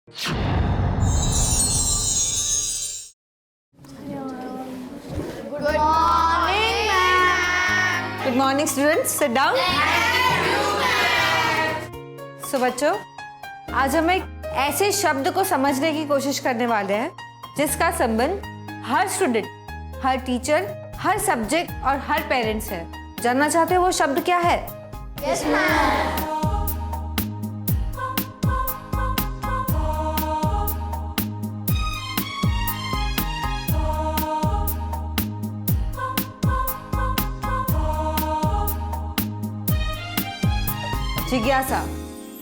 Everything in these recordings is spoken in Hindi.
Good morning students, sit down. So बच्चों, आज हम एक ऐसे शब्द को समझने की कोशिश करने वाले हैं जिसका संबंध हर स्टूडेंट, हर टीचर, हर सब्जेक्ट और हर पेरेंट्स है। जानना चाहते हो वो शब्द क्या है? Yes ma'am. जिज्ञासा,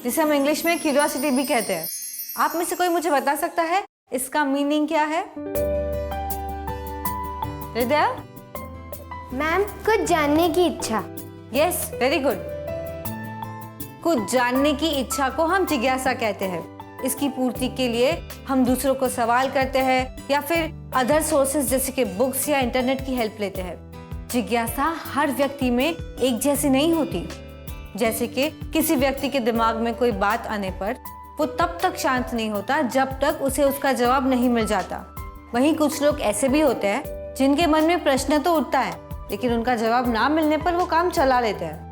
जिसे हम इंग्लिश में क्यूरियोसिटी भी कहते हैं। आप में से कोई मुझे बता सकता है इसका मीनिंग क्या है? हृदय? मैम, कुछ जानने की इच्छा। Yes, very good. कुछ जानने की इच्छा को हम जिज्ञासा कहते हैं। इसकी पूर्ति के लिए हम दूसरों को सवाल करते हैं या फिर अदर सोर्सेज जैसे कि बुक्स या इंटरनेट की हेल्प लेते हैं। जिज्ञासा हर व्यक्ति में एक जैसी नहीं होती। जैसे कि किसी व्यक्ति के दिमाग में कोई बात आने पर वो तब तक शांत नहीं होता जब तक उसे उसका जवाब नहीं मिल जाता। वहीं कुछ लोग ऐसे भी होते हैं जिनके मन में प्रश्न तो उठता है लेकिन उनका जवाब ना मिलने पर वो काम चला लेते हैं।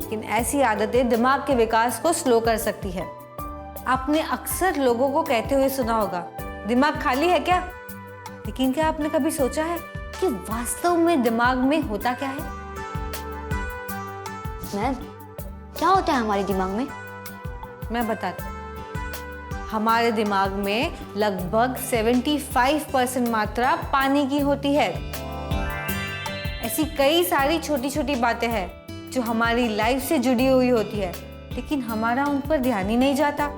लेकिन ऐसी आदतें दिमाग के विकास को स्लो कर सकती है। आपने अक्सर लोगों को कहते हुए सुना होगा, दिमाग खाली है क्या? लेकिन क्या आपने कभी सोचा है कि वास्तव में दिमाग में होता क्या है? मैम, क्या होता है हमारे दिमाग में? मैं बताती हूँ। हमारे दिमाग में लगभग 75% मात्रा पानी की होती है। ऐसी कई सारी छोटी छोटी बातें हैं जो हमारी लाइफ से जुड़ी हुई होती है लेकिन हमारा उन पर ध्यान ही नहीं जाता।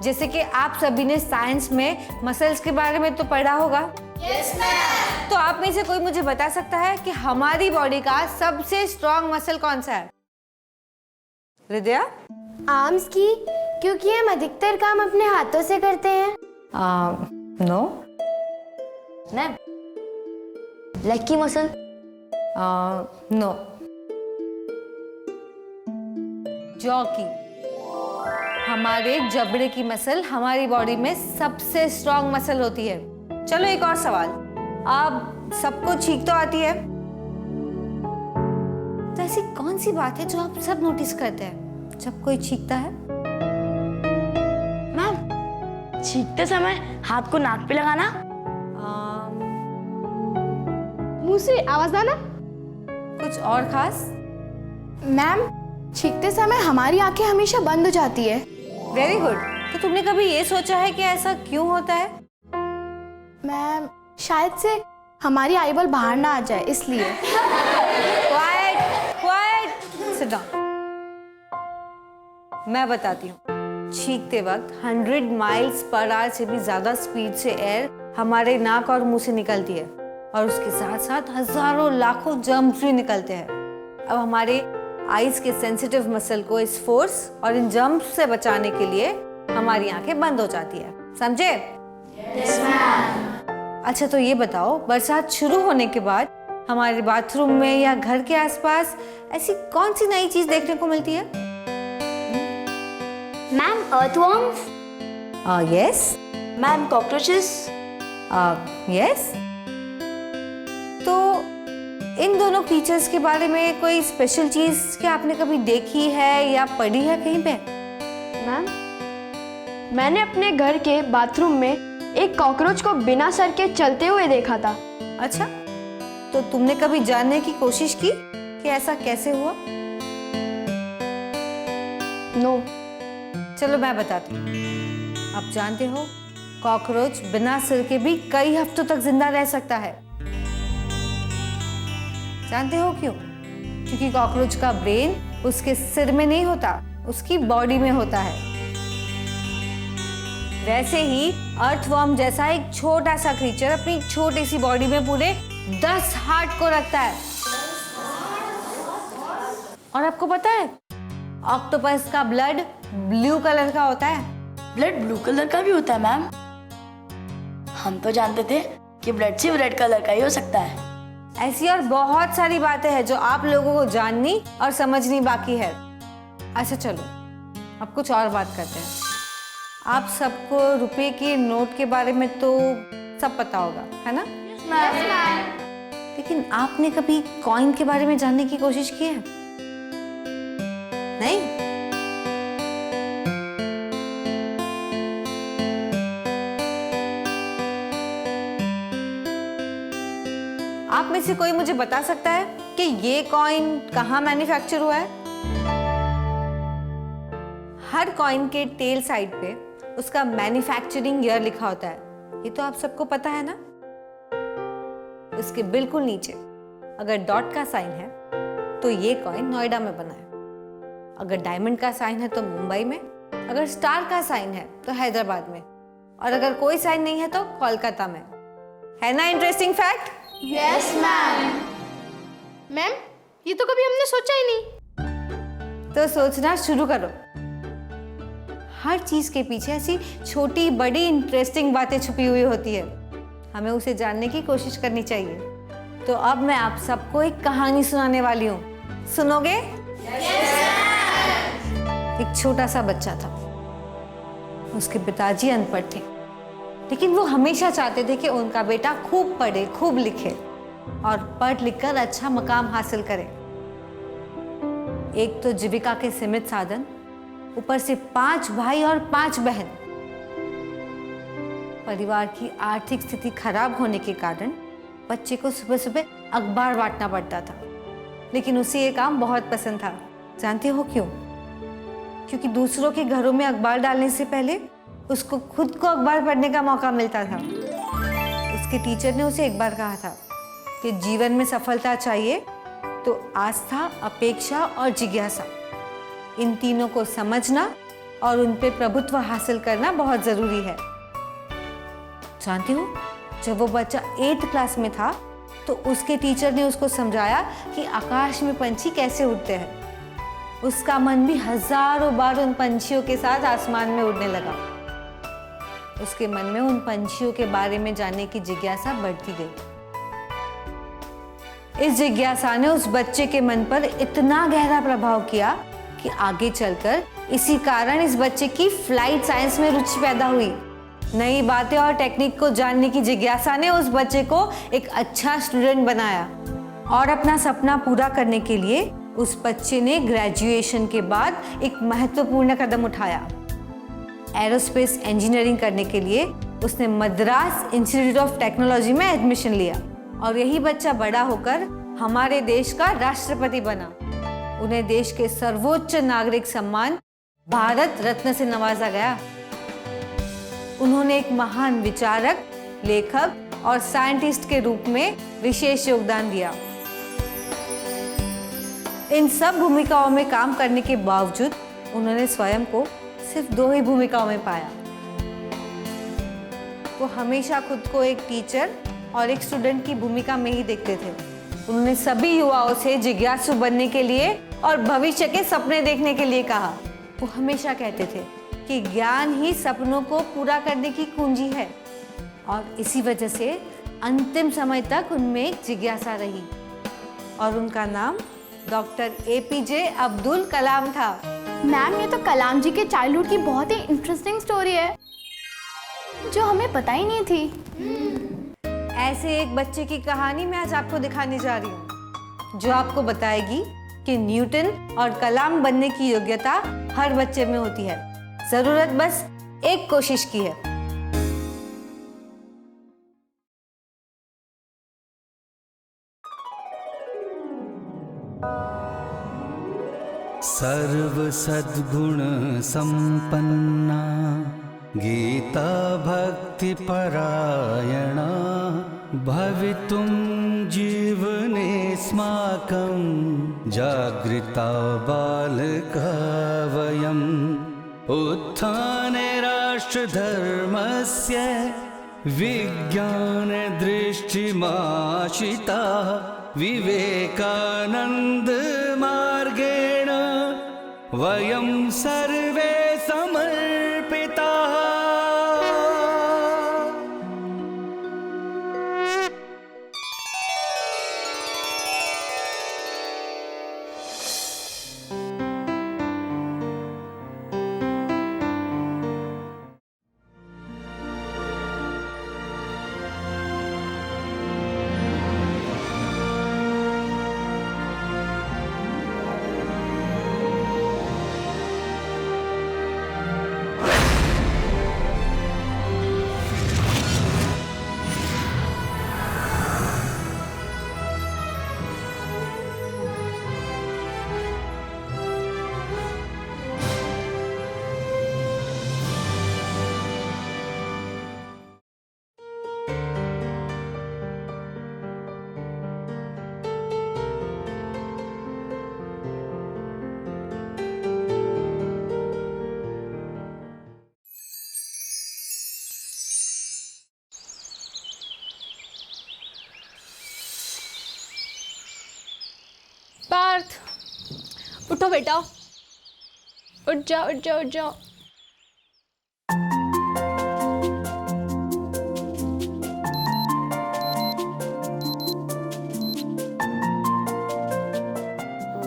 जैसे कि आप सभी ने साइंस में मसल्स के बारे में तो पढ़ा होगा। Yes ma'am. तो आप में से कोई मुझे बता सकता है कि हमारी बॉडी का सबसे स्ट्रॉन्ग मसल कौन सा है? हृदय? आर्म्स की, क्योंकि हम अधिकतर काम अपने हाथों से करते हैं। नो। मैम, लेग की मसल? नो। जॉ की। हमारे जबड़े की मसल हमारी बॉडी में सबसे स्ट्रॉन्ग मसल होती है। चलो एक और सवाल। आप सबको छींक तो आती है, तो ऐसी कौन सी बात है जो आप सब नोटिस करते हैं जब कोई छींकता है? मैम, छींकते समय हाथ को नाक पे लगाना। मुंह से आवाज आना। कुछ और खास? मैम, छींकते समय हमारी आंखें हमेशा बंद हो जाती है। Very good. तो तुमने कभी ये सोचा है कि ऐसा क्यों होता है? मैम, शायद से हमारी आईबॉल बाहर ना आ जाए इसलिए। Quite, quite, sit down. मैं बताती हूँ। छींकते वक्त 100 माइल्स पर आवर से भी ज्यादा स्पीड से एयर हमारे नाक और मुंह से निकलती है और उसके साथ साथ हजारों लाखों जर्म्स भी निकलते हैं। अब हमारे आईज के सेंसिटिव मसल को इस फोर्स और इन जर्म्स से बचाने के लिए हमारी आंखें बंद हो जाती है। समझे? Yes ma'am. अच्छा, तो ये बताओ, बरसात शुरू होने के बाद हमारे बाथरूम में या घर के आसपास ऐसी कौन सी नई चीज देखने को मिलती है? Ma'am, earthworms. Yes. Ma'am, cockroaches. Yes. तो इन दोनों फीचर्स के बारे में कोई स्पेशल चीज क्या आपने कभी देखी है या पढ़ी है कहीं पे? मैम, मैंने अपने घर के बाथरूम में एक कॉकरोच को बिना सर के चलते हुए देखा था। अच्छा, तो तुमने कभी जानने की कोशिश की कि ऐसा कैसे हुआ? नो। चलो मैं बताती हूँ। आप जानते हो, कॉकरोच बिना सिर के भी कई हफ्तों तक जिंदा रह सकता है। जानते हो क्यों? क्योंकि कॉकरोच का ब्रेन उसके सिर में नहीं होता, उसकी बॉडी में होता है। वैसे ही अर्थवर्म जैसा एक छोटा सा क्रीचर अपनी छोटी सी बॉडी में पूरे 10 हार्ट को रखता है। और आपको पता है, ऑक्टोपस का ब्लड ब्लू कलर का होता है। ब्लड ब्लू कलर का भी होता है मैम? हम तो जानते थे कि ब्लड सिर्फ रेड कलर का ही हो सकता है। ऐसी और बहुत सारी बातें हैं जो आप लोगों को जाननी और समझनी बाकी है। अच्छा चलो, अब कुछ और बात करते हैं। आप सबको रुपए के नोट के बारे में तो सब पता होगा, है ना? लेकिन आपने कभी कॉइन के बारे में जानने की कोशिश की है? नहीं? आप में से कोई मुझे बता सकता है कि ये कॉइन कहाँ मैन्युफैक्चर हुआ है? हर कॉइन के टेल साइड पे उसका मैन्युफैक्चरिंग ईयर लिखा होता है, ये तो आप सबको पता है ना? इसके बिल्कुल नीचे अगर डॉट का साइन है तो ये कॉइन नोएडा में बना है, अगर डायमंड का साइन है तो मुंबई में, अगर स्टार का साइन है तो हैदराबाद में, और अगर कोई साइन नहीं है तो कोलकाता में। है ना interesting fact? Yes ma'am. Ma'am, ये तो कभी हमने सोचा ही नहीं। तो सोचना शुरू करो। हर चीज के पीछे ऐसी छोटी बड़ी इंटरेस्टिंग बातें छुपी हुई होती है, हमें उसे जानने की कोशिश करनी चाहिए। तो अब मैं आप सबको एक कहानी सुनाने वाली हूँ, सुनोगे? एक छोटा सा बच्चा था, उसके पिताजी अनपढ़ थे, लेकिन वो हमेशा चाहते थे कि उनका बेटा खूब पढ़े, खूब लिखे और पढ़ लिख कर अच्छा मकाम हासिल करे। एक तो जीविका के सीमित साधन, ऊपर से 5 भाई और 5 बहन। परिवार की आर्थिक स्थिति खराब होने के कारण बच्चे को सुबह सुबह अखबार बांटना पड़ता था, लेकिन उसे ये काम बहुत पसंद था। जानते हो क्यों? क्योंकि दूसरों के घरों में अखबार डालने से पहले उसको खुद को अखबार पढ़ने का मौका मिलता था। उसके टीचर ने उसे एक बार कहा था कि जीवन में सफलता चाहिए तो आस्था, अपेक्षा और जिज्ञासा, इन तीनों को समझना और उन पे प्रभुत्व हासिल करना बहुत जरूरी है। जानती हो, जब वो बच्चा 8th क्लास में था तो उसके टीचर ने उसको समझाया कि आकाश में पंछी कैसे उड़ते हैं। उसका मन भी हजारों बार उन पंछियों के साथ आसमान में उड़ने लगा। उसके मन में उन पंछियों के बारे में जानने की जिज्ञासा बढ़ती गई। इस जिज्ञासा ने उस बच्चे के मन पर इतना गहरा प्रभाव किया कि आगे चलकर इसी कारण इस बच्चे की फ्लाइट साइंस में रुचि पैदा हुई। नई बातें और टेक्निक को जानने की जिज्ञासा ने उस बच्चे को एक अच्छा स्टूडेंट बनाया और अपना सपना पूरा करने के लिए उस बच्चे ने ग्रेजुएशन के बाद एक महत्वपूर्ण कदम उठाया। एरोस्पेस इंजीनियरिंग करने के लिए उसने मद्रास इंस्टीट्यूट ऑफ टेक्नोलॉजी में एडमिशन लिया और यही बच्चा बड़ा होकर हमारे देश का राष्ट्रपति बना। उन्हें देश के सर्वोच्च नागरिक सम्मान भारत रत्न से नवाजा गया। उन्होंने एक महान विचारक, लेखक और साइंटिस्ट के रूप में विशेष योगदान दिया। इन सब भूमिकाओं में काम करने के बावजूद उन्होंने स्वयं को सिर्फ 2 ही भूमिकाओं में पाया। वो हमेशा खुद को एक टीचर और एक स्टूडेंट की भूमिका में ही देखते थे। उन्होंने सभी युवाओं से जिज्ञासु बनने के लिए और भविष्य के सपने देखने के लिए कहा। वो हमेशा कहते थे कि ज्ञान ही सपनों को पूरा करने की कुंजी है और इसी वजह से अंतिम समय तक उनमें एक जिज्ञासा रही और उनका नाम डॉक्टर APJ अब्दुल कलाम था। मैम, ये तो कलाम जी के चाइल्डहुड की बहुत ही इंटरेस्टिंग स्टोरी है जो हमें पता ही नहीं थी। ऐसे एक बच्चे की कहानी मैं आज आपको दिखाने जा रही हूँ जो आपको बताएगी कि न्यूटन और कलाम बनने की योग्यता हर बच्चे में होती है, जरूरत बस एक कोशिश की है। सर्व सद्गुण संपन्ना गीता भक्ति परायणा भवितुं जीवनेऽस्माकं जागृता बालका वयम् उत्थाने राष्ट्रधर्मस्य विज्ञानदृष्टिमाशिता विवेकानन्द मार्गेण वयं सर्वे समर्पिताः। पार्थ, उठो बेटा, उठ जाओ उठ जाओ उठ जाओ।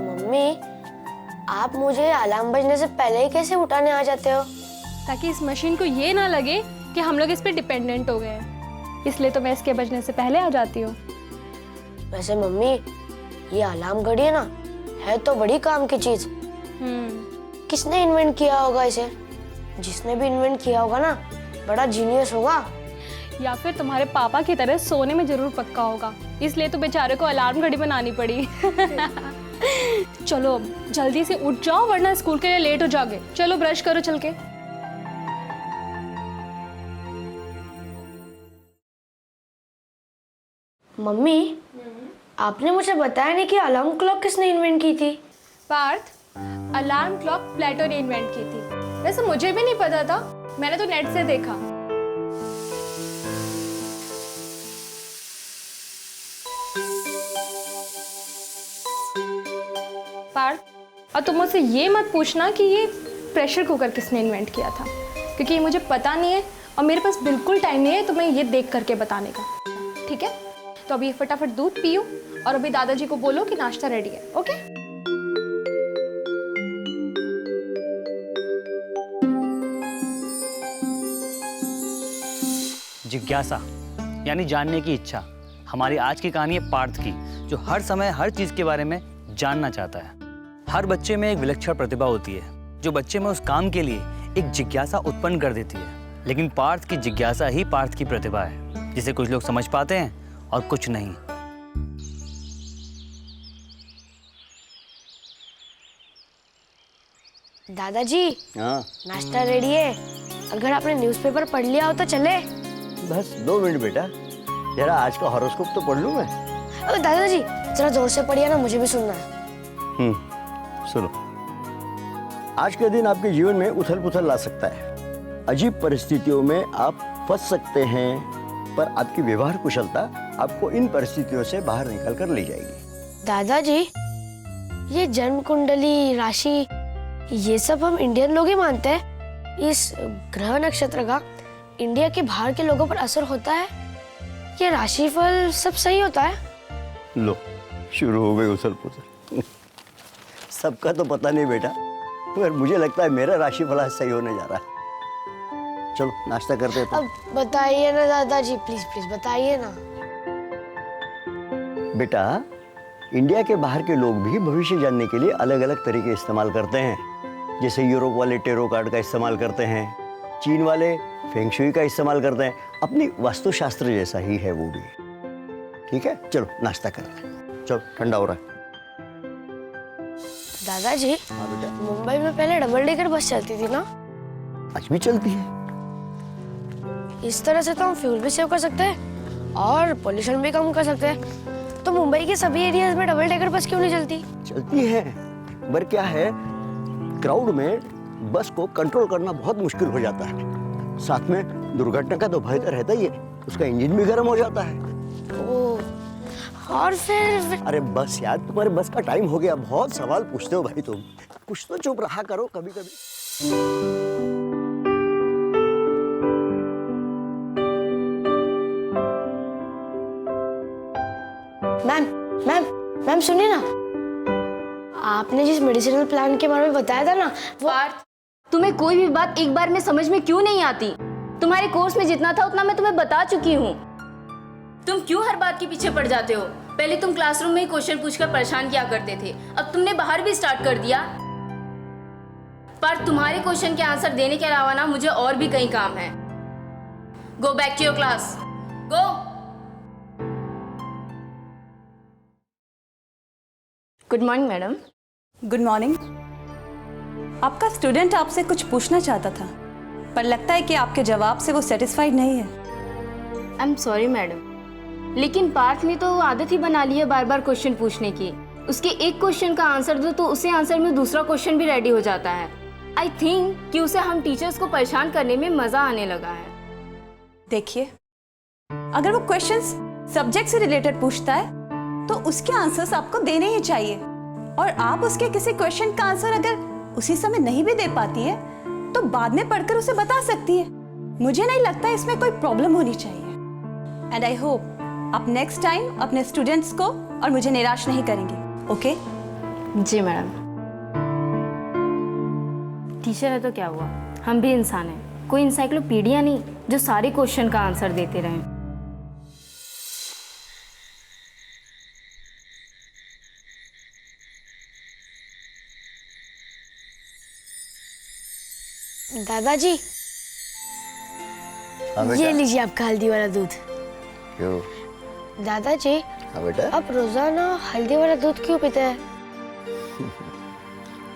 मम्मी, आप मुझे अलार्म बजने से पहले ही कैसे उठाने आ जाते हो? ताकि इस मशीन को ये ना लगे कि हम लोग इस पे डिपेंडेंट हो गए हैं, इसलिए तो मैं इसके बजने से पहले आ जाती हूँ। वैसे मम्मी, ये अलार्म घड़ी है ना, है तो बड़ी काम की चीज। किसने इन्वेंट किया होगा इसे? जिसने भी इन्वेंट किया होगा ना, बड़ा जीनियस होगा। या फिर तुम्हारे पापा की तरह सोने में जरूर पक्का होगा, इसलिए तो बेचारे को अलार्म घड़ी बनानी पड़ी। चलो जल्दी से उठ जाओ वरना स्कूल के लिए लेट हो जाओगे। चलो ब्रश करो चल के। मम्मी, आपने मुझे बताया नहीं कि अलार्म क्लॉक किसने इन्वेंट की थी? पार्थ, अलार्म क्लॉक प्लेटो ने इन्वेंट की थी। वैसे मुझे भी नहीं पता था, मैंने तो नेट से देखा। पार्थ, और तुम मुझसे ये मत पूछना कि ये प्रेशर कुकर किसने इन्वेंट किया था, क्योंकि ये मुझे पता नहीं है और मेरे पास बिल्कुल टाइम नहीं है तुम्हें ये देख करके बताने का। ठीक है, तो अभी फटाफट दूध पियो और अभी दादाजी को बोलो कि नाश्ता रेडी है। ओके? जिज्ञासा यानी जानने की इच्छा। हमारी आज की कहानी है पार्थ की, जो हर समय हर चीज के बारे में जानना चाहता है। हर बच्चे में एक विलक्षण प्रतिभा होती है जो बच्चे में उस काम के लिए एक जिज्ञासा उत्पन्न कर देती है। लेकिन पार्थ की जिज्ञासा ही पार्थ की प्रतिभा है, जिसे कुछ लोग समझ पाते हैं और कुछ नहीं। दादाजी, हाँ, नाश्ता रेडी है। अगर आपने न्यूज़पेपर पढ़ लिया हो तो चले। बस 2 मिनट बेटा, जरा आज का हॉरोस्कोप तो पढ़ लूं मैं। अरे दादाजी, जरा जोर से पढ़िए ना, मुझे भी सुनना है। सुनो। आज के दिन आपके जीवन में उथल पुथल ला सकता है। अजीब परिस्थितियों में आप फंस सकते हैं, पर आपकी व्यवहार कुशलता आपको इन परिस्थितियों से बाहर निकल कर ले जाएगी। दादाजी, ये जन्म कुंडली, राशि, ये सब हम इंडियन लोग ही मानते हैं। इस ग्रह नक्षत्र का इंडिया के बाहर के लोगों पर असर होता है? ये राशिफल सब सही होता है? लो, शुरू हो गई उथल पुथल। सबका तो पता नहीं बेटा, पर मुझे लगता है मेरा राशिफल आज सही होने जा रहा है। चलो नाश्ता करते हैं। अब बताइए ना दादाजी, प्लीज प्लीज बताइए ना। बेटा, इंडिया के बाहर के लोग भी भविष्य जानने के लिए अलग अलग तरीके इस्तेमाल करते हैं। जैसे यूरोप वाले टेरो कार्ड का इस्तेमाल करते हैं, चीन वाले फेंग शुई का इस्तेमाल करते हैं। अपनी वास्तुशास्त्र जैसा ही है वो भी। ठीक है, चलो नाश्ता करते हैं। चलो, ठंडा हो रहा है। दादाजी, हाँ बेटा, मुंबई में पहले डबल डेकर बस चलती थी ना? आज भी चलती है। इस तरह से तो हम फ्यूल भी सेव कर सकते हैं और पोल्यूशन भी कम कर सकते हैं। तो मुंबई के सभी एरियाज में डबल डेकर बस क्यों नहीं चलती? चलती है, पर क्या है, क्राउड में बस को कंट्रोल करना बहुत मुश्किल हो जाता है। साथ में दुर्घटना का तो भय तो रहता ही है, उसका इंजन भी गर्म हो जाता है। और फिर अरे बस यार, तुम्हारे बस का टाइम हो गया। बहुत सवाल पूछते हो भाई तुम, कुछ तो चुप रहा करो कभी कभी। मैम मैम मैम सुनिए ना, आपने जिस मेडिसिनल प्लान के बारे में बताया था ना, वो तुम्हें कोई भी बात एक बार में समझ में क्यों नहीं आती? तुम्हारे कोर्स में जितना था उतना मैं तुम्हें बता चुकी हूँ। तुम क्यों हर बात के पीछे पड़ जाते हो? पहले तुम क्लासरूम में ही क्वेश्चन पूछकर परेशान किया करते थे, अब तुमने बाहर भी स्टार्ट कर दिया। पर तुम्हारे क्वेश्चन के आंसर देने के अलावा ना मुझे और भी कई काम है। Go back to your class, go. Good morning madam. Good morning. आपका स्टूडेंट आपसे कुछ पूछना चाहता था, पर लगता है कि आपके जवाब से वो सेटिस्फाइड नहीं है। आई एम सॉरी मैडम, लेकिन पार्थ ने तो आदत ही बना ली है बार बार क्वेश्चन पूछने की। उसके एक क्वेश्चन का आंसर दो तो उसी आंसर में दूसरा क्वेश्चन भी रेडी हो जाता है। आई थिंक कि उसे हम टीचर्स को परेशान करने में मजा आने लगा है। देखिए, अगर वो क्वेश्चंस सब्जेक्ट से रिलेटेड पूछता है तो उसके आंसर्स आपको देने ही चाहिए, और आप उसके किसी क्वेश्चन का आंसर अगर उसी समय नहीं भी दे पाती है तो बाद में पढ़कर उसे बता सकती है। मुझे नहीं लगता इसमें कोई प्रॉब्लम होनी चाहिए। एंड आई होप आप नेक्स्ट टाइम अपने स्टूडेंट्स को और मुझे निराश नहीं करेंगे। ओके? जी मैडम। टीचर है तो क्या हुआ, हम भी इंसान हैं, कोई इंसाइक्लोपीडिया नहीं जो सारे क्वेश्चन का आंसर देते रहें। दादाजी, हाँ बेटा। ये लीजिए आपका हल्दी वाला दूध। क्यों? दादाजी, हाँ बेटा। आप रोजाना हल्दी वाला दूध क्यों पीते हैं?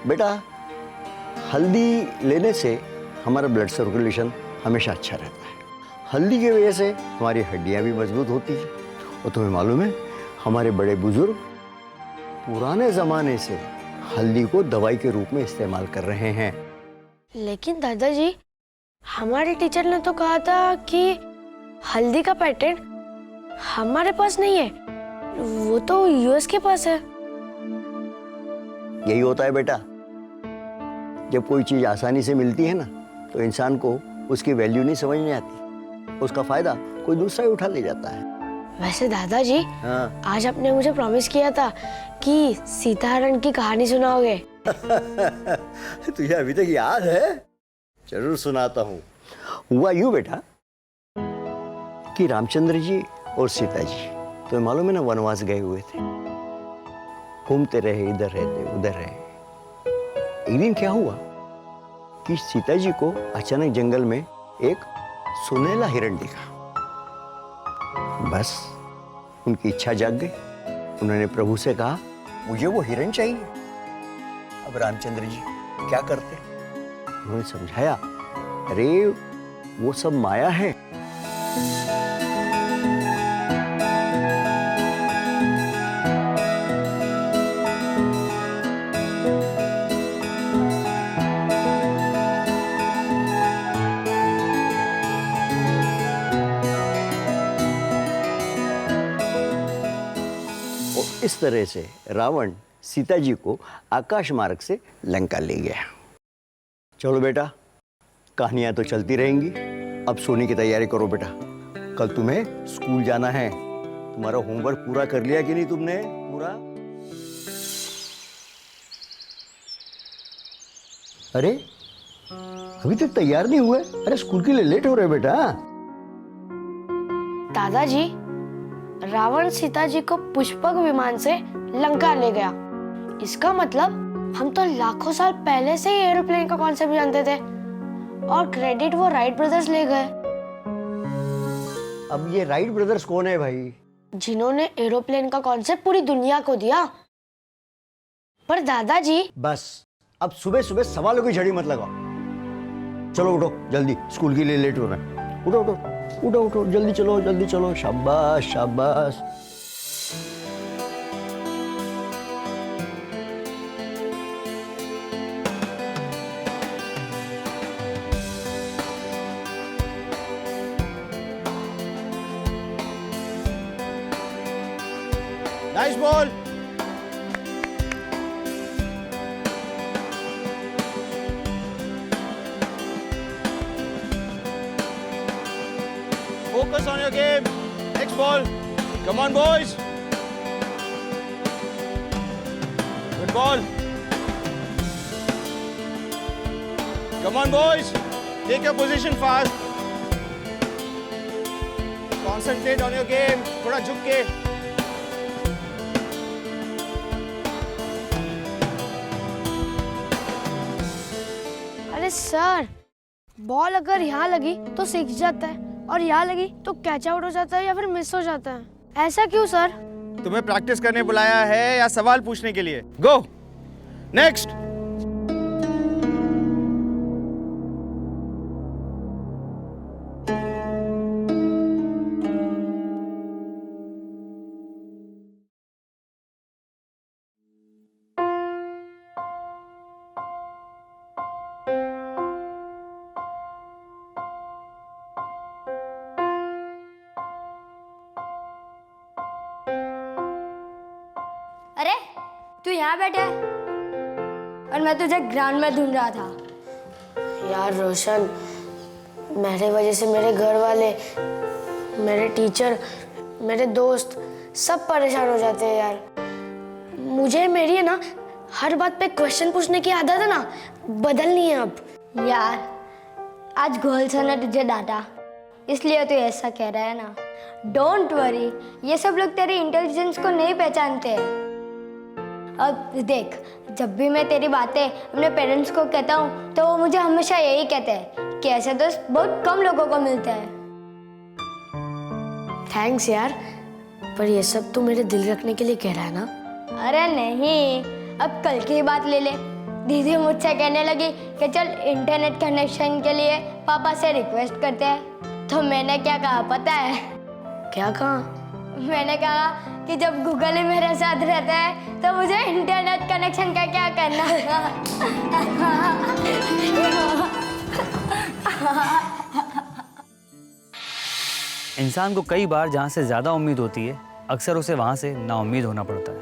बेटा, हल्दी लेने से हमारा ब्लड सर्कुलेशन हमेशा अच्छा रहता है। हल्दी की वजह से हमारी हड्डियां भी मजबूत होती हैं। और तुम्हें मालूम है, हमारे बड़े बुजुर्ग पुराने ज़माने से हल्दी को दवाई के रूप में इस्तेमाल कर रहे हैं। लेकिन दादाजी, हमारे टीचर ने तो कहा था कि हल्दी का पेटेंट हमारे पास नहीं है, वो तो यूएस के पास है। यही होता है बेटा, जब कोई चीज़ आसानी से मिलती है ना तो इंसान को उसकी वैल्यू नहीं समझ में आती, उसका फायदा कोई दूसरा ही उठा ले जाता है। वैसे दादाजी, हाँ। आज आपने मुझे प्रॉमिस किया था कि सीताहरण की कहानी सुनाओगे। तुझे अभी तक याद है? जरूर सुनाता हूँ। हुआ यूं बेटा कि रामचंद्र जी और सीता जी, तो मालूम है ना, वनवास गए हुए थे, घूमते रहे, इधर रहते उधर रहे। एक दिन क्या हुआ कि सीता जी को अचानक जंगल में एक सुनहला हिरण दिखा। बस उनकी इच्छा जाग गई। उन्होंने प्रभु से कहा, मुझे वो हिरण चाहिए। अब रामचंद्र जी क्या करते? उन्होंने समझाया, अरे वो सब माया है। इस तरह से रावण सीता जी को आकाश मार्ग से लंका ले गया। चलो बेटा, कहानियां तो चलती रहेंगी, अब सोने की तैयारी करो बेटा। कल तुम्हें स्कूल जाना है। तुम्हारा होमवर्क पूरा कर लिया कि नहीं तुमने? पूरा? अरे अभी तक तैयार नहीं हुए? अरे स्कूल के लिए लेट हो रहे बेटा। दादाजी, रावण सीता जी को पुष्पक विमान से लंका ले गया। इसका मतलब हम तो लाखों साल पहले से ही एरोप्लेन का कॉन्सेप्ट जानते थे और क्रेडिट वो राइट ब्रदर्स ले गए। अब ये राइट ब्रदर्स कौन है भाई? जिन्होंने एरोप्लेन का कॉन्सेप्ट पूरी दुनिया को दिया। पर दादाजी, बस अब सुबह सुबह सवालों की झड़ी मत लगाओ। चलो उठो जल्दी, स्कूल के लिए लेट हो रहा है। उठो उठो उठो उठो, जल्दी चलो जल्दी चलो। शाबाश शाबाश। Nice ball. Focus on your game. Next ball. Come on, boys. Good ball. Come on, boys. Take your position fast. Concentrate on your game. थोड़ा झुक के. अरे सर, बॉल अगर यहाँ लगी तो सीख जाता है और यहाँ लगी तो कैच आउट हो जाता है या फिर मिस हो जाता है। ऐसा क्यों सर? तुम्हें प्रैक्टिस करने बुलाया है या सवाल पूछने के लिए? Go next. तू यहाँ बैठा है और मैं तुझे ग्राउंड में ढूंढ रहा था। यार रोशन, मेरे वजह से मेरे घर वाले, मेरे टीचर, मेरे दोस्त सब परेशान हो जाते हैं यार। मुझे मेरी है ना हर बात पे क्वेश्चन पूछने की आदत है ना, बदलनी है अब। यार आज घोल सर ने तुझे डांटा इसलिए तू ऐसा कह रहा है ना। डोंट वरी, ये सब लोग तेरे इंटेलिजेंस को नहीं पहचानते हैं। अब देख, जब भी मैं तेरी बातें अपने पेरेंट्स को कहता हूँ तो वो मुझे हमेशा यही कहते हैं कि ऐसे दोस्त बहुत कम लोगों को मिलते हैं। थैंक्स यार, पर ये सब तू मेरे दिल रखने के लिए कह रहा है ना? अरे नहीं, अब कल की बात ले ले। दीदी मुझसे कहने लगी कि चल इंटरनेट कनेक्शन के लिए पापा से रिक्वेस्ट करते हैं। तो मैंने क्या कहा पता है? क्या कहा? मैंने कहा कि जब गूगल ही मेरे साथ रहता है तो मुझे इंटरनेट कनेक्शन का क्या करना है। इंसान को कई बार जहाँ से ज़्यादा उम्मीद होती है अक्सर उसे वहाँ से नाउम्मीद होना पड़ता है,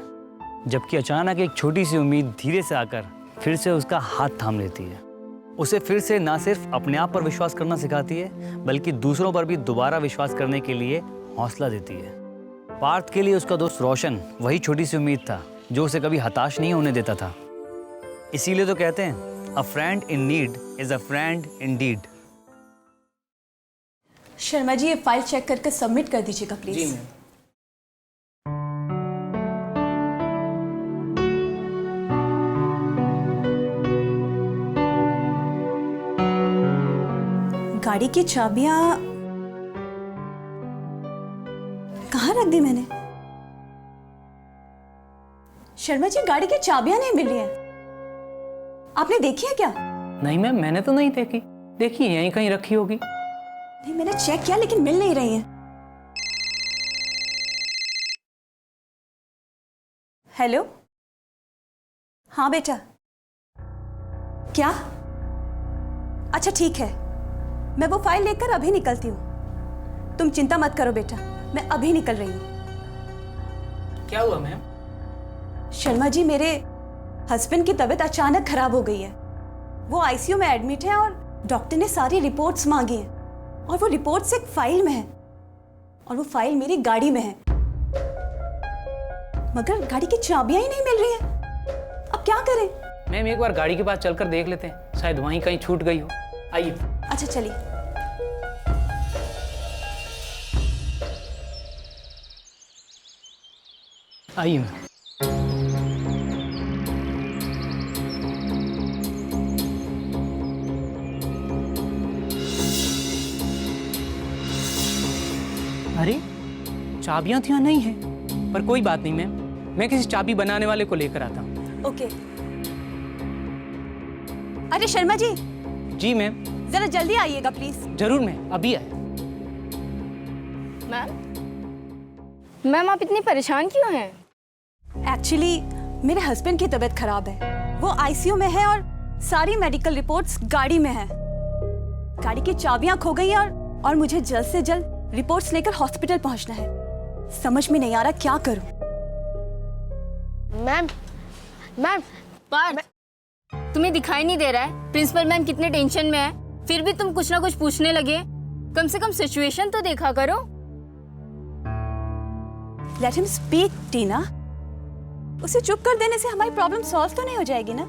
जबकि अचानक एक छोटी सी उम्मीद धीरे से आकर फिर से उसका हाथ थाम लेती है। उसे फिर से ना सिर्फ अपने आप पर विश्वास करना सिखाती है बल्कि दूसरों पर भी दोबारा विश्वास करने के लिए हौसला देती है। पार्थ के लिए उसका दोस्त रोशन वही छोटी सी उम्मीद था जो उसे कभी हताश नहीं होने देता था। इसीलिए तो कहते हैं a friend in need is a friend indeed. Sharma ji, ये फाइल चेक करके सबमिट कर दीजिएगा प्लीज। Ji ma'am. गाड़ी की चाबियां कहाँ रख दी मैंने? शर्मा जी, गाड़ी की चाबियां नहीं मिल रही हैं। आपने देखी है क्या? नहीं मैम, मैंने तो नहीं देखी। देखिए यहीं कहीं रखी होगी। नहीं, मैंने चेक किया लेकिन मिल नहीं रही हैं। हेलो, हाँ बेटा। क्या? अच्छा ठीक है, मैं वो फाइल लेकर अभी निकलती हूँ। तुम चिंता मत करो बेटा, मैं अभी निकल रही हूँ। क्या हुआ मैम? शर्मा जी, मेरे हस्बैंड की तबीयत अचानक खराब हो गई है। वो आईसीयू में एडमिट है और डॉक्टर ने सारी रिपोर्ट्स मांगी हैं और वो रिपोर्ट्स एक फाइल में है और वो फाइल मेरी गाड़ी में है, मगर गाड़ी की चाबियां ही नहीं मिल रही हैं। अब क्या करें? मैम एक बार गाड़ी के पास चलकर देख लेते हैं, शायद वहीं कहीं छूट गई हो। आइए। अच्छा चलिए। आइए मैम। अरे चाबियां तो यहाँ नहीं है, पर कोई बात नहीं मैम, मैं किसी चाबी बनाने वाले को लेकर आता हूँ। ओके। अरे शर्मा जी। जी मैम। जरा जल्दी आइएगा प्लीज। जरूर मैम, अभी आए। मैम आप इतनी परेशान क्यों हैं? एक्चुअली मेरे हस्बैंड की तबीयत खराब है, वो आईसीयू में है और सारी मेडिकल रिपोर्ट्स गाड़ी में है। गाड़ी की चाबियां खो गई और मुझे जल्द से जल्द रिपोर्ट्स लेकर हॉस्पिटल पहुंचना है। समझ में नहीं आ रहा क्या करूं। मैम पार्थ, तुम्हें दिखाई नहीं दे रहा है प्रिंसिपल मैम कितने टेंशन में है, फिर भी तुम कुछ ना कुछ पूछने लगे? कम से कम सिचुएशन तो देखा करो। लेट हिम स्पीक टीना। उसे चुप कर देने से हमारी प्रॉब्लम सॉल्व तो नहीं हो जाएगी ना?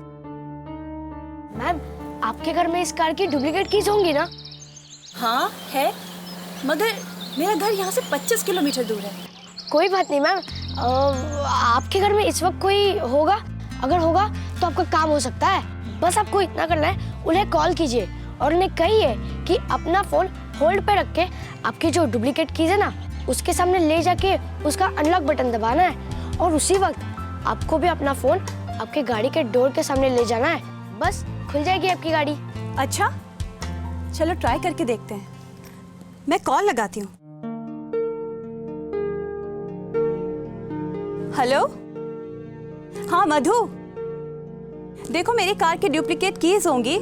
मैम, आपके घर में इस कार की डुप्लीकेट कीज होंगी ना? हाँ है, मगर मेरा घर यहाँ से 25 किलोमीटर दूर है। कोई बात नहीं मैम, आपके घर में इस वक्त कोई होगा, अगर होगा तो आपका काम हो सकता है। बस आपको इतना करना है, उन्हें कॉल कीजिए और उन्हें कहिए कि अपना फोन होल्ड पे रख के आपकी जो डुप्लीकेट कीज है ना उसके सामने ले जाके उसका अनलॉक बटन दबाना है और उसी वक्त आपको भी अपना फोन आपके गाड़ी के डोर के सामने ले जाना है। बस खुल जाएगी आपकी गाड़ी। अच्छा चलो ट्राई करके देखते हैं। मैं कॉल लगाती हूँ। हेलो, हाँ मधु, देखो मेरी कार की डुप्लीकेट कीज होंगी,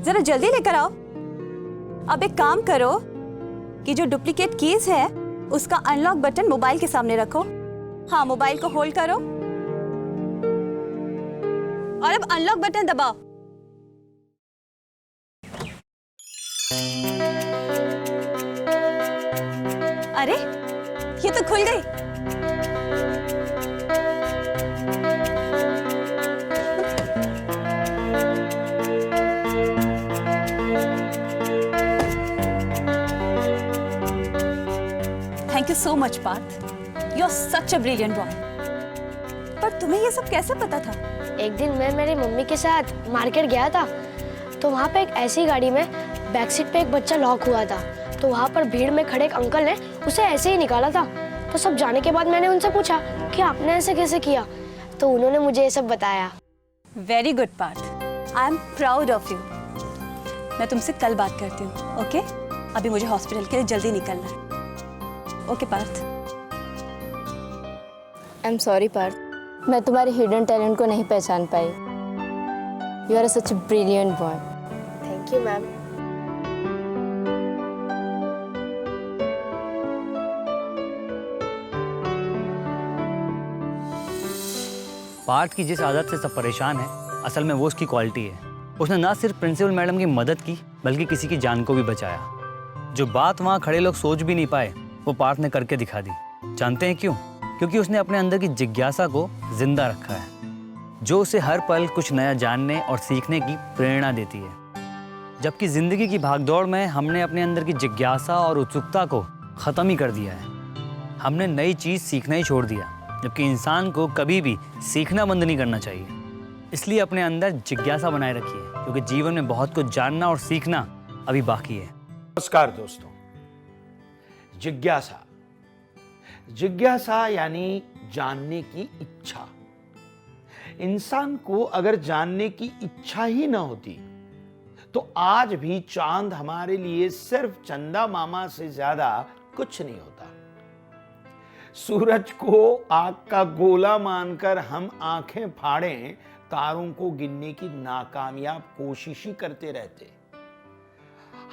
जरा जल्दी लेकर आओ। अब एक काम करो कि जो डुप्लीकेट कीज है उसका अनलॉक बटन मोबाइल के सामने रखो। हाँ, मोबाइल को होल्ड करो। और अब अनलॉक बटन दबाओ। अरे ये तो खुल गई। Thank you so much Parth, you are such a brilliant boy. पर तुम्हें ये सब कैसे पता था? एक दिन मैं मेरी मम्मी के साथ मार्केट गया था, तो वहाँ पे एक ऐसी गाड़ी में बैक सीट पे एक बच्चा लॉक हुआ था। तो वहाँ पर भीड़ में खड़े एक अंकल ने उसे ऐसे ही निकाला था। तो सब जाने के बाद मैंने उनसे पूछा कि आपने ऐसे कैसे किया, तो उन्होंने मुझे ये सब बताया। Very good Parth, I am proud of you. मैं तुमसे कल बात करती हूँ, ओके? अभी मुझे हॉस्पिटल के लिए जल्दी निकलना है। Okay Parth. I am sorry Parth, मैं तुम्हारे हिडन टैलेंट को नहीं पहचान पाई। You are such a brilliant boy. Thank you ma'am. Parth की जिस आदत से सब परेशान है, असल में वो उसकी क्वालिटी है। उसने ना सिर्फ प्रिंसिपल मैडम की मदद की, बल्कि किसी की जान को भी बचाया। जो बात वहाँ खड़े लोग सोच भी नहीं पाए, वो पार्थ ने करके दिखा दी। जानते हैं क्यों? क्योंकि उसने अपने अंदर की जिज्ञासा को जिंदा रखा है, जो उसे हर पल कुछ नया जानने और सीखने की प्रेरणा देती है। जबकि जिंदगी की भागदौड़ में हमने अपने अंदर की जिज्ञासा और उत्सुकता को ख़त्म ही कर दिया है। हमने नई चीज़ सीखना ही छोड़ दिया, जबकि इंसान को कभी भी सीखना बंद नहीं करना चाहिए। इसलिए अपने अंदर जिज्ञासा बनाए रखिए, क्योंकि जीवन में बहुत कुछ जानना और सीखना अभी बाकी है। नमस्कार दोस्तों। जिज्ञासा, जिज्ञासा यानी जानने की इच्छा। इंसान को अगर जानने की इच्छा ही ना होती तो आज भी चांद हमारे लिए सिर्फ चंदा मामा से ज्यादा कुछ नहीं होता। सूरज को आग का गोला मानकर हम आंखें फाड़े तारों को गिनने की नाकामयाब कोशिश ही करते रहते।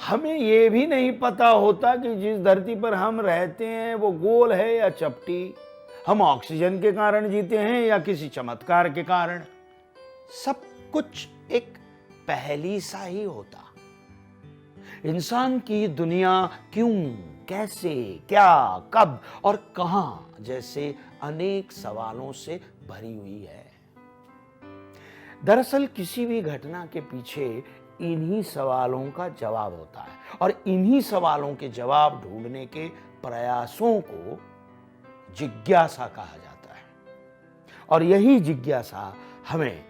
हमें यह भी नहीं पता होता कि जिस धरती पर हम रहते हैं वो गोल है या चपटी। हम ऑक्सीजन के कारण जीते हैं या किसी चमत्कार के कारण। सब कुछ एक पहेली सा ही होता। इंसान की दुनिया क्यों, कैसे, क्या, कब और कहां जैसे अनेक सवालों से भरी हुई है। दरअसल किसी भी घटना के पीछे इन्हीं सवालों का जवाब होता है, और इन्हीं सवालों के जवाब ढूंढने के प्रयासों को जिज्ञासा कहा जाता है। और यही जिज्ञासा हमें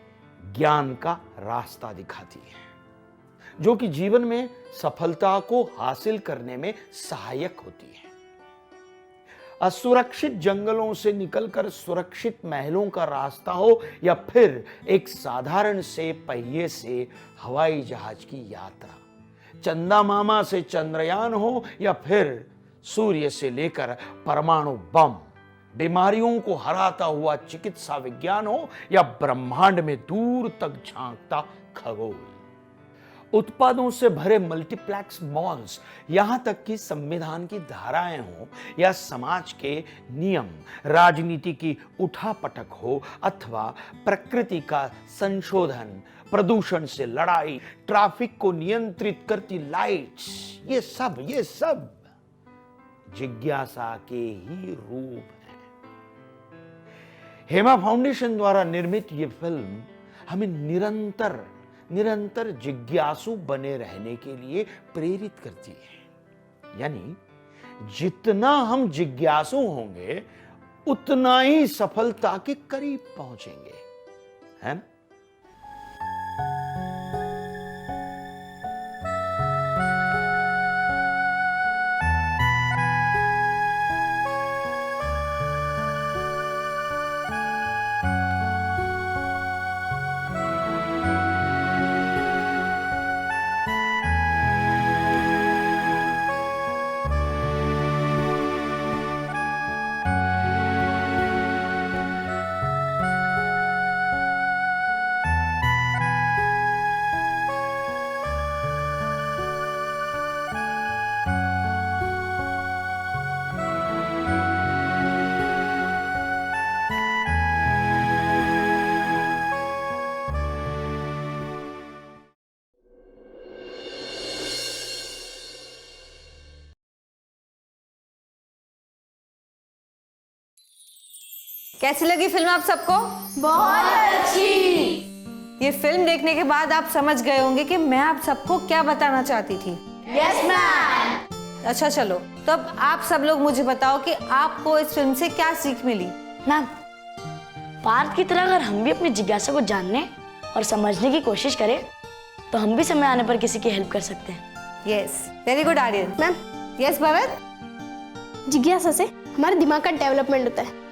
ज्ञान का रास्ता दिखाती है, जो कि जीवन में सफलता को हासिल करने में सहायक होती है। असुरक्षित जंगलों से निकलकर सुरक्षित महलों का रास्ता हो, या फिर एक साधारण से पहिए से हवाई जहाज की यात्रा, चंदा मामा से चंद्रयान हो, या फिर सूर्य से लेकर परमाणु बम, बीमारियों को हराता हुआ चिकित्सा विज्ञान हो, या ब्रह्मांड में दूर तक झांकता खगोल। उत्पादों से भरे मल्टीप्लेक्स मॉल्स, यहां तक कि संविधान की धाराएं हो, या समाज के नियम, राजनीति की उठापटक हो, अथवा प्रकृति का संशोधन, प्रदूषण से लड़ाई, ट्रैफिक को नियंत्रित करती लाइट्स, ये सब जिज्ञासा के ही रूप हैं। हेमा फाउंडेशन द्वारा निर्मित ये फिल्म हमें निरंतर जिज्ञासु बने रहने के लिए प्रेरित करती है। यानी जितना हम जिज्ञासु होंगे उतना ही सफलता के करीब पहुंचेंगे, है ना? कैसी लगी फिल्म आप सबको? बहुत अच्छी। ये फिल्म देखने के बाद आप समझ गए होंगे कि मैं आप सबको क्या बताना चाहती थी। Yes ma'am. अच्छा चलो, तो अब आप सब लोग मुझे बताओ कि आपको इस फिल्म से क्या सीख मिली। मैम, पार्थ की तरह अगर हम भी अपनी जिज्ञासा को जानने और समझने की कोशिश करें तो हम भी समय आने पर किसी की हेल्प कर सकते हैं। Yes, very good Aryan. Ma'am, yes Bharat. जिज्ञासा से हमारे दिमाग का डेवलपमेंट होता है,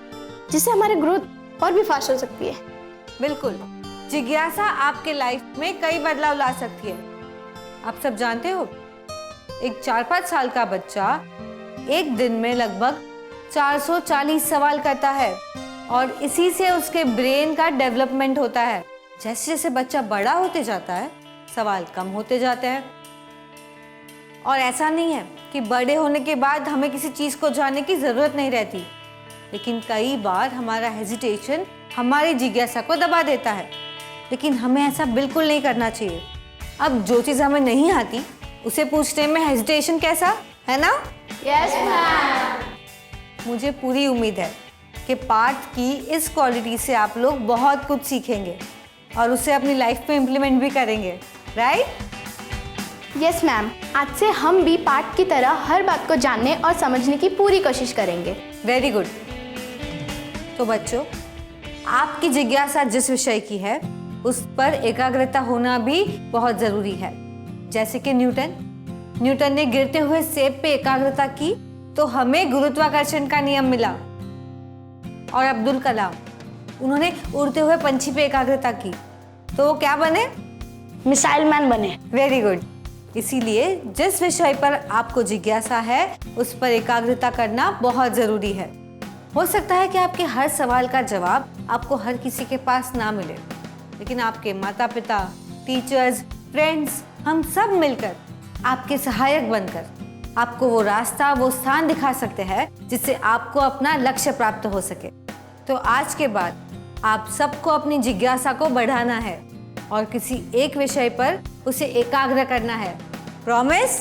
जिससे हमारी ग्रोथ और भी फास्ट हो सकती है। बिल्कुल, जिज्ञासा आपके लाइफ में कई बदलाव ला सकती है। आप सब जानते हो, एक 4-5 साल का बच्चा एक दिन में लगभग 440 सवाल करता है और इसी से उसके ब्रेन का डेवलपमेंट होता है। जैसे जैसे बच्चा बड़ा होते जाता है, सवाल कम होते जाते हैं। और ऐसा नहीं है कि बड़े होने के बाद हमें किसी चीज़ को जानने की ज़रूरत नहीं रहती, लेकिन कई बार हमारा हेजिटेशन हमारी जिज्ञासा को दबा देता है। लेकिन हमें ऐसा बिल्कुल नहीं करना चाहिए। अब जो चीज़ हमें नहीं आती उसे पूछने में हेजिटेशन कैसा है ना? Yes ma'am. मुझे पूरी उम्मीद है कि पार्थ की इस क्वालिटी से आप लोग बहुत कुछ सीखेंगे और उसे अपनी लाइफ में इम्प्लीमेंट भी करेंगे, राइट? यस मैम, आज से हम भी पार्थ की तरह हर बात को जानने और समझने की पूरी कोशिश करेंगे। Very good. तो बच्चों, आपकी जिज्ञासा जिस विषय की है उस पर एकाग्रता होना भी बहुत ज़रूरी है। जैसे कि न्यूटन ने गिरते हुए सेब पे एकाग्रता की तो हमें गुरुत्वाकर्षण का नियम मिला। और अब्दुल कलाम, उन्होंने उड़ते हुए पंछी पे एकाग्रता की तो वो क्या बने? मिसाइल मैन बने। Very good. इसीलिए जिस विषय पर आपको जिज्ञासा है उस पर एकाग्रता करना बहुत ज़रूरी है। हो सकता है कि आपके हर सवाल का जवाब आपको हर किसी के पास ना मिले, लेकिन आपके माता पिता, टीचर्स, फ्रेंड्स, हम सब मिलकर आपके सहायक बनकर आपको वो रास्ता, वो स्थान दिखा सकते हैं जिससे आपको अपना लक्ष्य प्राप्त हो सके। तो आज के बाद आप सबको अपनी जिज्ञासा को बढ़ाना है और किसी एक विषय पर उसे एकाग्र करना है। प्रॉमिस?